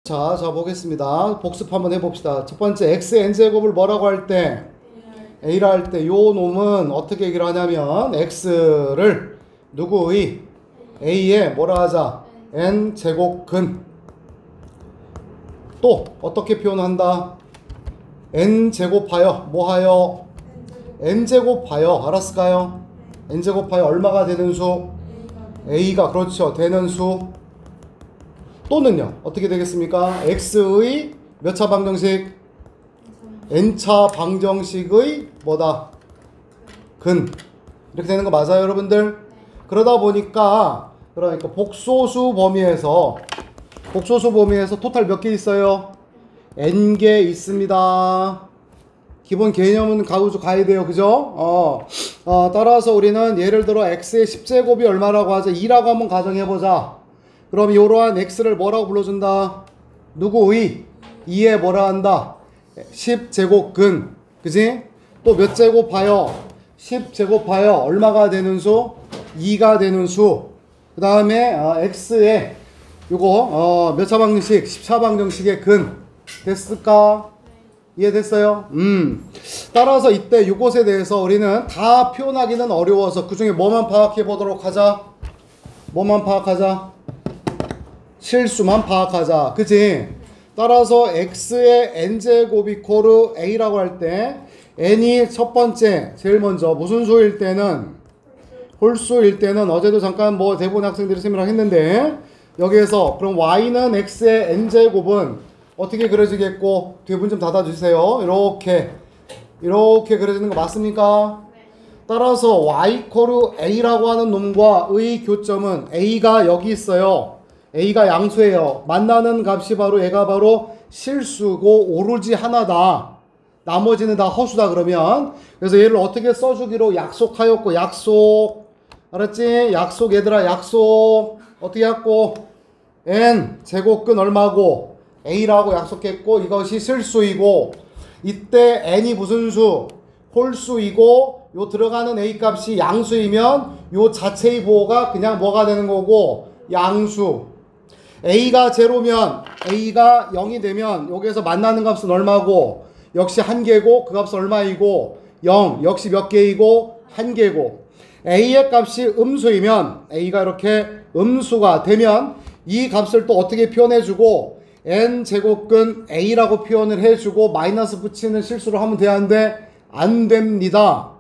자 보겠습니다. 복습 한번 해봅시다. 첫 번째 x n제곱을 뭐라고 할 때 a라 할 때 요 놈은 어떻게 얘기를 하냐면 x를 누구의 a에 뭐라 하자 n제곱근 또 어떻게 표현한다 n제곱하여 뭐하여 n제곱하여 알았을까요? n제곱하여 얼마가 되는 수 a가 그렇죠 되는 수 또는요 어떻게 되겠습니까? x의 몇 차 방정식? n차 방정식의 뭐다? 근 이렇게 되는 거 맞아요 여러분들? 그러다 보니까 그러니까 복소수 범위에서 토탈 몇 개 있어요? n개 있습니다. 기본 개념은 가야 돼요. 그죠? 따라서 우리는 예를 들어 x의 10제곱이 얼마라고 하자 2라고 한번 가정해보자. 그럼 이러한 x를 뭐라고 불러준다? 누구의? 2에 뭐라 한다? 10제곱근 그지? 또 몇 제곱하여? 10제곱하여 얼마가 되는 수? 2가 되는 수. 그 다음에 x에 요거 몇 차 방정식? 10차 방정식의 근 됐을까? 이해됐어요? 따라서 이때 요것에 대해서 우리는 다 표현하기는 어려워서 그 중에 뭐만 파악해 보도록 하자. 뭐만 파악하자? 실수만 파악하자. 그치? 따라서 x의 n제곱 이코르 a라고 할 때 n이 첫 번째 제일 먼저 무슨 수일 때는 홀수일 때는 어제도 잠깐 뭐 대부분 학생들이 쌤이랑 했는데 여기에서 그럼 y는 x의 n제곱은 어떻게 그려지겠고 뒤에 문 좀 닫아주세요. 이렇게 그려지는 거 맞습니까? 따라서 y 이코르 a라고 하는 놈과 의 교점은 a가 여기 있어요. a가 양수예요. 만나는 값이 바로 얘가 바로 실수고 오로지 하나다. 나머지는 다 허수다 그러면 그래서 얘를 어떻게 써주기로 약속하였고 약속 알았지? 약속 얘들아 약속 어떻게 했고 n 제곱근 얼마고 a라고 약속했고 이것이 실수이고 이때 n이 무슨 수? 홀수이고 요 들어가는 a 값이 양수이면 요 자체의 부호가 그냥 뭐가 되는 거고 양수 a가 제로면 a가 0이 되면 여기에서 만나는 값은 얼마고 역시 한 개고 그 값은 얼마이고 0 역시 몇 개이고 한 개고 a의 값이 음수이면 a가 이렇게 음수가 되면 이 값을 또 어떻게 표현해주고 n제곱근 a라고 표현을 해주고 마이너스 붙이는 실수를 하면 되는데 안 됩니다.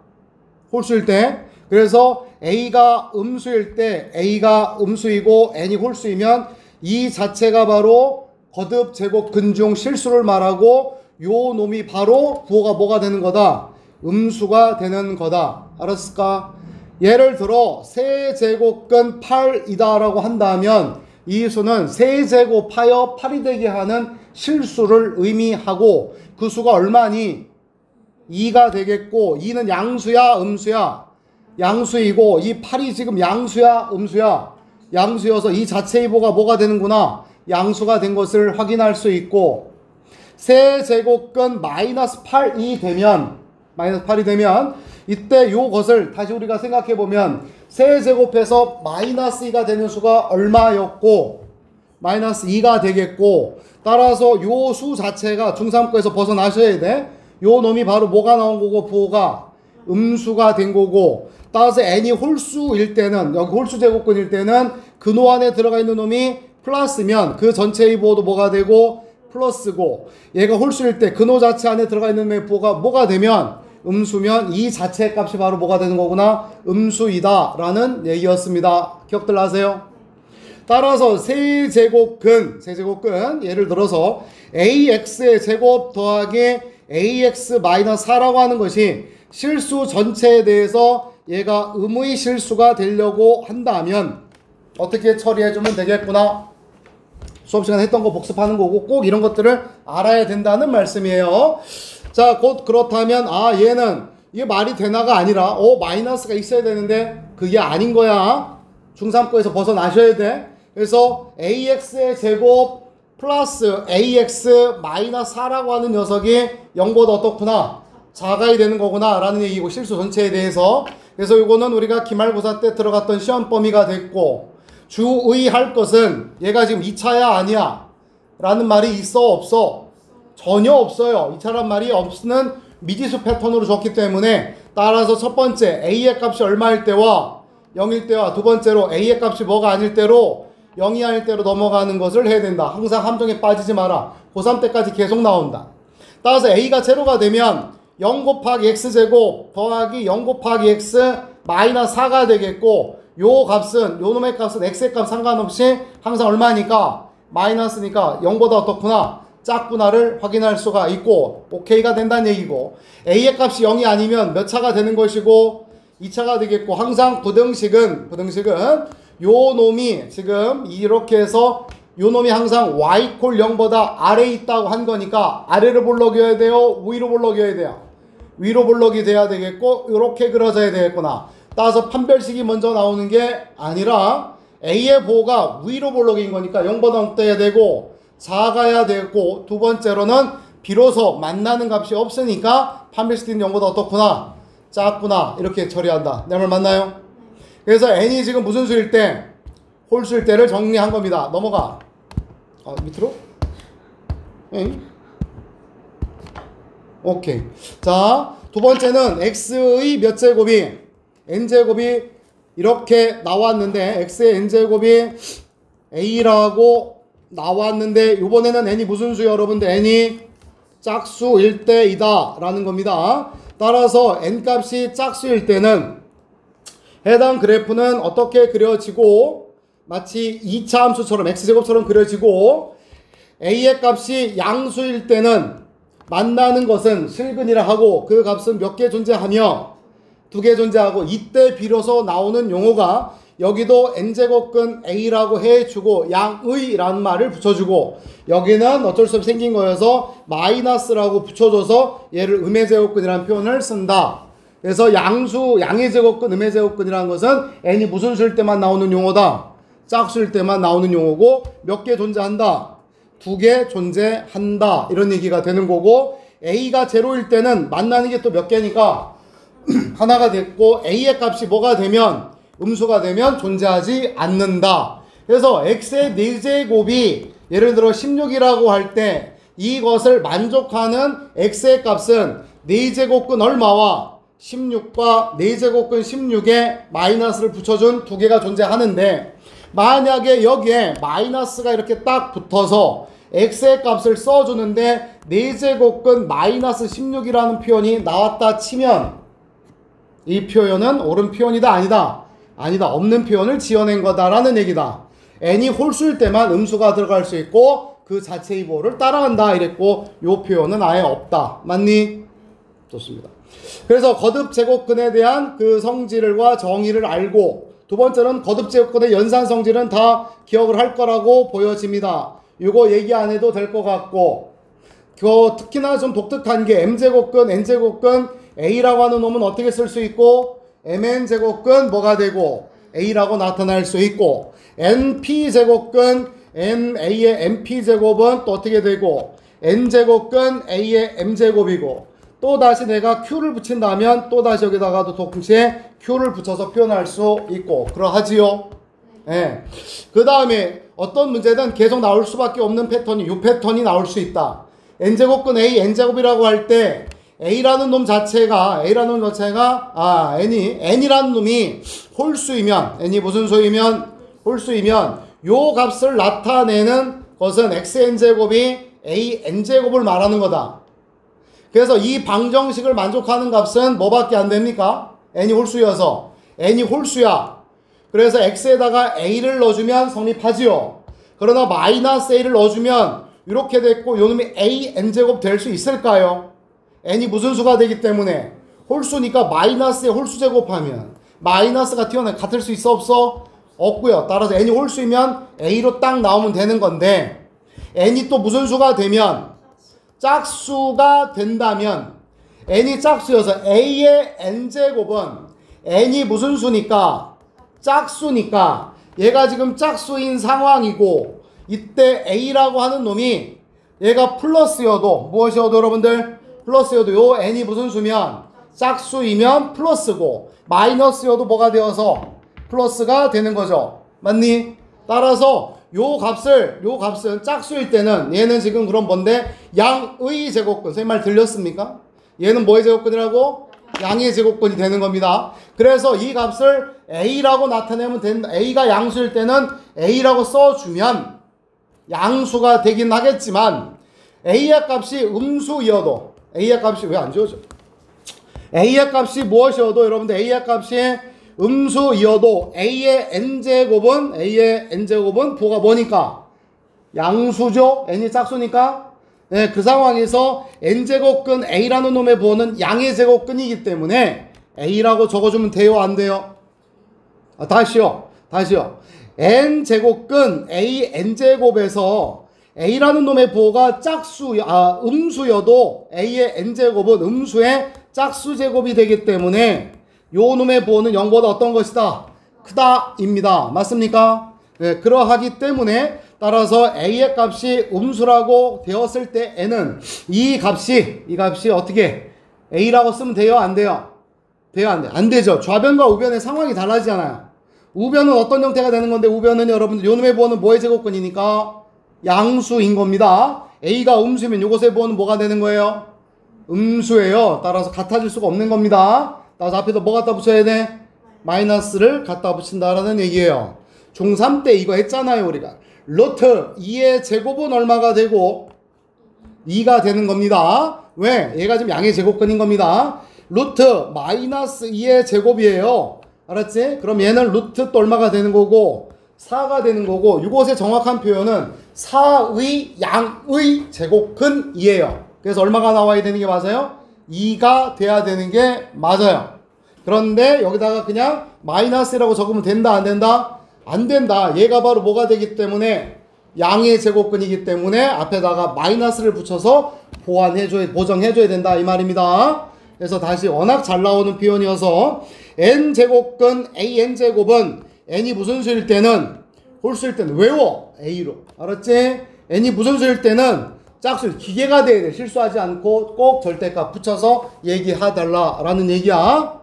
홀수일 때 그래서 a가 음수일 때 a가 음수이고 n이 홀수이면 이 자체가 바로 거듭 제곱 근중 실수를 말하고 요 놈이 바로 부호가 뭐가 되는 거다? 음수가 되는 거다. 알았을까? 예를 들어 세제곱근 8이다 라고 한다면 이 수는 세제곱하여 8이 되게 하는 실수를 의미하고 그 수가 얼마니? 2가 되겠고 2는 양수야 음수야? 양수이고 이 8이 지금 양수야 음수야? 양수여서 이 자체의 부호가 뭐가 되는구나? 양수가 된 것을 확인할 수 있고 세제곱근 마이너스 8이 되면 이때 요것을 다시 우리가 생각해보면 세제곱해서 마이너스 2가 되는 수가 얼마였고 마이너스 2가 되겠고 따라서 요 수 자체가 중3거에서 벗어나셔야 돼. 요 놈이 바로 뭐가 나온 거고 부호가 음수가 된 거고 따라서 n이 홀수일 때는 여기 홀수 제곱근일 때는 근호 안에 들어가 있는 놈이 플러스면 그 전체의 부호도 뭐가 되고 플러스고 얘가 홀수일 때 근호 자체 안에 들어가 있는 놈의 부호가 뭐가 되면 음수면 이 자체의 값이 바로 뭐가 되는 거구나 음수이다 라는 얘기였습니다. 기억들 나세요? 따라서 세제곱근 예를 들어서 ax의 제곱 더하기 ax 마이너스 4라고 하는 것이 실수 전체에 대해서 얘가 음의 실수가 되려고 한다면 어떻게 처리해주면 되겠구나. 수업 시간에 했던 거 복습하는 거고 꼭 이런 것들을 알아야 된다는 말씀이에요. 자, 곧 그렇다면 얘는 이게 말이 되나가 아니라 마이너스가 있어야 되는데 그게 아닌 거야. 중3거에서 벗어나셔야 돼. 그래서 ax의 제곱 플러스 ax 마이너스 4라고 하는 녀석이 0보다 어떻구나 작아야 되는 거구나 라는 얘기고 실수 전체에 대해서 그래서 이거는 우리가 기말고사 때 들어갔던 시험 범위가 됐고 주의할 것은 얘가 지금 2차야 아니야? 라는 말이 있어 없어? 전혀 없어요. 2차란 말이 없는 미지수 패턴으로 줬기 때문에 따라서 첫 번째 A의 값이 얼마일 때와 0일 때와 두 번째로 A의 값이 뭐가 아닐 때로 0이 아닐 때로 넘어가는 것을 해야 된다. 항상 함정에 빠지지 마라. 고3 때까지 계속 나온다. 따라서 A가 제로가 되면 0 곱하기 X제곱 더하기 0 곱하기 X 마이너스 4가 되겠고 요 값은 요 놈의 값은 X의 값 상관없이 항상 얼마니까 마이너스니까 0보다 어떻구나 작구나를 확인할 수가 있고 오케이가 된다는 얘기고 A의 값이 0이 아니면 몇 차가 되는 것이고 2차가 되겠고 항상 부등식은 요 놈이 지금 이렇게 해서 요 놈이 항상 y 콜 0보다 아래에 있다고 한 거니까 아래로 볼록이어야 돼요? 위로 볼록이어야 돼요? 위로 볼록이 돼야 되겠고 이렇게 그려져야 되겠구나. 따라서 판별식이 먼저 나오는 게 아니라 A의 보호가 위로 볼록인 거니까 0보다 높아야 되고 작아야 되고 두 번째로는 비로소 만나는 값이 없으니까 판별식은 0보다 어떻구나 작구나 이렇게 처리한다. 내 말 맞나요? 그래서 n이 지금 무슨 수일 때? 홀수일 때를 정리한 겁니다. 넘어가. 밑으로? 오케이. 자, 두 번째는 x의 몇 제곱이 n제곱이 이렇게 나왔는데 x의 n제곱이 a라고 나왔는데 이번에는 n이 무슨 수요 여러분들? n이 짝수일 때이다 라는 겁니다. 따라서 n값이 짝수일 때는 해당 그래프는 어떻게 그려지고 마치 2차 함수처럼 x제곱처럼 그려지고 a의 값이 양수일 때는 만나는 것은 실근이라 하고 그 값은 몇 개 존재하며 2개 존재하고 이때 비로소 나오는 용어가 여기도 n제곱근 a라고 해주고 양의라는 말을 붙여주고 여기는 어쩔 수 없이 생긴 거여서 마이너스라고 붙여줘서 얘를 음의 제곱근이라는 표현을 쓴다. 그래서 양의 제곱근, 음의 제곱근이라는 것은 n이 무슨 수일 때만 나오는 용어다? 짝수일 때만 나오는 용어고 몇 개 존재한다? 2개 존재한다. 이런 얘기가 되는 거고 a가 제로일 때는 만나는 게 또 몇 개니까 하나가 됐고 a의 값이 뭐가 되면 음수가 되면 존재하지 않는다. 그래서 x의 4제곱이 예를 들어 16이라고 할 때 이것을 만족하는 x의 값은 4제곱근 얼마와 16과 4제곱근 16에 마이너스를 붙여준 2개가 존재하는데 만약에 여기에 마이너스가 이렇게 딱 붙어서 x의 값을 써주는데 4제곱근 마이너스 16이라는 표현이 나왔다 치면 이 표현은 옳은 표현이다 아니다? 아니다. 없는 표현을 지어낸 거다라는 얘기다. n이 홀수일 때만 음수가 들어갈 수 있고 그 자체의 보호를 따라간다 이랬고 요 표현은 아예 없다. 맞니? 좋습니다. 그래서 거듭 제곱근에 대한 그 성질과 정의를 알고 두 번째는 거듭 제곱근의 연산 성질은 다 기억을 할 거라고 보여집니다. 이거 얘기 안 해도 될 것 같고 특히나 좀 독특한 게 m제곱근, n제곱근, a라고 하는 놈은 어떻게 쓸 수 있고 mn제곱근 뭐가 되고 a라고 나타날 수 있고 np제곱근 a의 np제곱은 또 어떻게 되고 n제곱근 a의 m제곱이고 또 다시 내가 q를 붙인다면 또 다시 여기다가도 동시에 q를 붙여서 표현할 수 있고 그러하지요. 예. 그 다음에 어떤 문제든 계속 나올 수밖에 없는 패턴이 이 패턴이 나올 수 있다. n제곱근 a n제곱이라고 할 때 n이라는 놈 자체가 n이라는 놈이 홀수이면 n이 무슨 수이면 홀수이면 요 값을 나타내는 것은 xn제곱이 an제곱을 말하는 거다. 그래서 이 방정식을 만족하는 값은 뭐밖에 안 됩니까? n이 홀수여서 n이 홀수야. 그래서 x에다가 a를 넣어주면 성립하지요. 그러나 마이너스 a를 넣어주면 이렇게 됐고 요놈이 an제곱 될 수 있을까요? n이 무슨 수가 되기 때문에 홀수니까 마이너스에 홀수 제곱하면 마이너스가 같을 수 있어 없어? 없고요. 따라서 n이 홀수이면 a로 딱 나오면 되는 건데 n이 또 무슨 수가 되면 짝수가 된다면 n이 짝수여서 a의 n제곱은 n이 무슨 수니까 짝수니까 얘가 지금 짝수인 상황이고 이때 a라고 하는 놈이 얘가 플러스여도 무엇이어도 여러분들 플러스여도 요 n이 무슨 수면 짝수이면 플러스고 마이너스여도 뭐가 되어서 플러스가 되는 거죠. 맞니? 따라서 요 값은 짝수일 때는 얘는 지금 그럼 뭔데? 양의 제곱근. 선생님 말 들렸습니까? 얘는 뭐의 제곱근이라고? 양의 제곱근이 되는 겁니다. 그래서 이 값을 A라고 나타내면 된다. A가 양수일 때는 A라고 써주면 양수가 되긴 하겠지만 A의 값이 음수이어도 A의 값이 왜 안 지워져? A의 값이 무엇이어도 여러분들 A의 값이 음수이어도 A의 n제곱은 부호가 뭐니까? 양수죠? n이 짝수니까? 네, 그 상황에서 n제곱근 A라는 놈의 부호는 양의 제곱근이기 때문에 A라고 적어주면 돼요? 안 돼요? 다시요. n제곱근 A n제곱에서 A라는 놈의 부호가 음수여도 A의 n제곱은 음수의 짝수 제곱이 되기 때문에 요 놈의 부호는 0보다 어떤 것이다? 크다입니다. 맞습니까? 네, 그러하기 때문에 따라서 A의 값이 음수라고 되었을 때 N은 이 값이 어떻게 A라고 쓰면 돼요? 안 돼요? 안 되죠. 좌변과 우변의 상황이 달라지잖아요. 우변은 어떤 형태가 되는 건데 우변은 여러분들 요 놈의 부호는 뭐의 제곱근이니까? 양수인 겁니다. A가 음수면 요것의 부호는 뭐가 되는 거예요? 음수예요. 따라서 같아질 수가 없는 겁니다. 따라서 앞에다 뭐 갖다 붙여야 돼? 마이너스를 갖다 붙인다라는 얘기예요. 중3 때 이거 했잖아요, 우리가. 루트 2의 제곱은 얼마가 되고 2가 되는 겁니다. 왜? 얘가 지금 양의 제곱근인 겁니다. 루트 마이너스 2의 제곱이에요. 알았지? 그럼 얘는 루트 또 얼마가 되는 거고 4가 되는 거고 이곳의 정확한 표현은 4의 양의 제곱근이에요. 그래서 얼마가 나와야 되는 게 맞아요? 2가 돼야 되는 게 맞아요. 그런데 여기다가 그냥 마이너스라고 적으면 된다 안 된다? 안 된다. 얘가 바로 뭐가 되기 때문에 양의 제곱근이기 때문에 앞에다가 마이너스를 붙여서 보정해줘야 된다 이 말입니다. 그래서 다시 워낙 잘 나오는 표현이어서 n제곱근 an제곱은 n이 무슨 수일 때는 홀수일 때는 외워 a로. 알았지? n이 무슨 수일 때는 짝수 기계가 돼야 돼. 실수하지 않고 꼭 절대값 붙여서 얘기하달라라는 얘기야.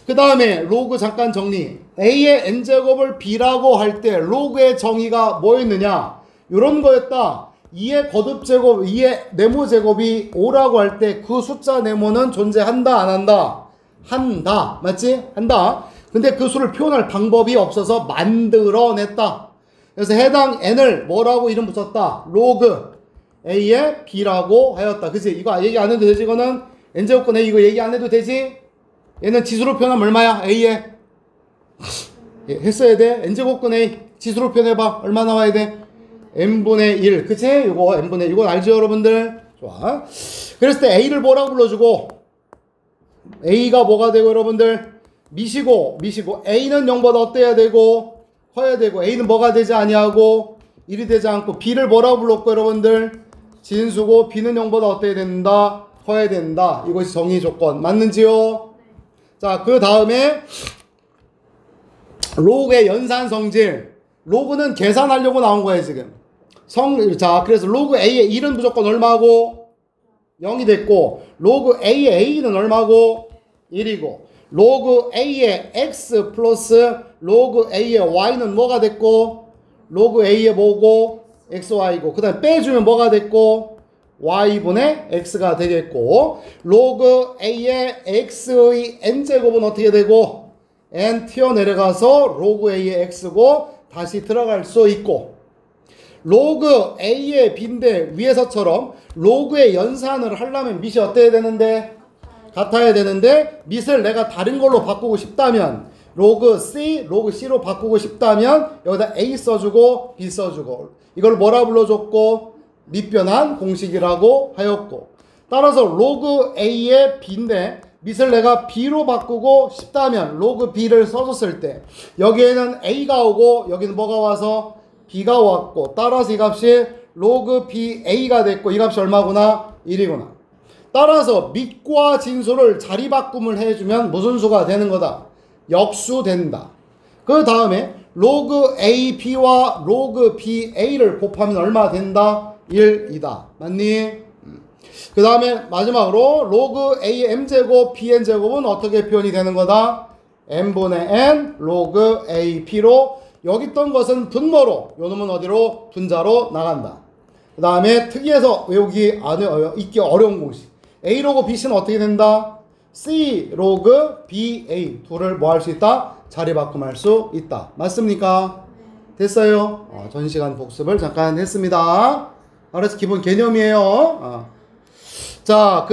그 다음에 로그 잠깐 정리. A의 n제곱을 B라고 할 때 로그의 정의가 뭐였느냐? 이런 거였다. 2의 거듭제곱, 2의 네모제곱이 5라고 할 때 그 숫자 네모는 존재한다 안 한다? 한다. 맞지? 한다. 근데 그 수를 표현할 방법이 없어서 만들어냈다. 그래서 해당 n을 뭐라고 이름 붙였다? 로그 A의 B라고 하였다. 그치? 이거 얘기 안 해도 되지? 이거는 n제곱근 A 이거 얘기 안 해도 되지? 얘는 지수로 표현하면 얼마야? A에 했어야 돼. n제곱근 A 지수로 표현해봐. 얼마 나와야 돼? n분의 1. 그치? 이거 n분의 1. 이거 알죠 여러분들? 좋아. 그랬을 때 A를 뭐라고 불러주고 A가 뭐가 되고 여러분들? 미시고 A는 0보다 어때야 되고 커야 되고 A는 뭐가 되지 아니하고 1이 되지 않고 B를 뭐라고 불렀고 여러분들? 진수고 B는 0보다 어때야 된다? 커야 된다. 이것이 정의 조건. 맞는지요? 자, 그 다음에 로그의 연산 성질. 로그는 계산하려고 나온 거예요, 지금. 자, 그래서 로그 A의 1은 무조건 얼마고? 0이 됐고, 로그 A의 A는 얼마고? 1이고, 로그 A의 X 플러스 로그 A의 Y는 뭐가 됐고? 로그 A의 뭐고? XY고, 그 다음에 빼주면 뭐가 됐고? Y분의 X가 되겠고, 로그 A의 X의 N제곱은 어떻게 되고? N 튀어내려가서 로그 A의 X고, 다시 들어갈 수 있고, 로그 A의 B인데 위에서처럼 로그의 연산을 하려면 밑이 어때야 되는데? 같아야 되는데 밑을 내가 다른 걸로 바꾸고 싶다면 로그 C로 바꾸고 싶다면 여기다 A 써주고 B 써주고 이걸 뭐라 불러줬고? 밑변환 공식이라고 하였고, 따라서 로그 A의 B인데 밑을 내가 B로 바꾸고 싶다면 로그 B를 써줬을 때 여기에는 A가 오고 여기는 뭐가 와서 B가 왔고, 따라서 이 값이 로그 B A가 됐고 이 값이 얼마구나? 1이구나. 따라서 밑과 진수를 자리 바꿈을 해주면 무슨 수가 되는 거다? 역수 된다. 그 다음에 로그 A B와 로그 B A를 곱하면 얼마 된다? 1이다. 맞니? 그 다음에 마지막으로 로그 A M제곱 B N제곱은 어떻게 표현이 되는 거다? M분의 N 로그 A B로 여기 있던 것은 분모로, 요 놈은 어디로? 분자로 나간다. 그 다음에 특이해서 외우기 읽기 어려운 공식. A 로그 BC는 어떻게 된다? C 로그 BA 둘을 뭐 할 수 있다? 자리 바꿈할 수 있다. 맞습니까? 됐어요? 전 시간 복습을 잠깐 했습니다. 알아서 기본 개념이에요. 자,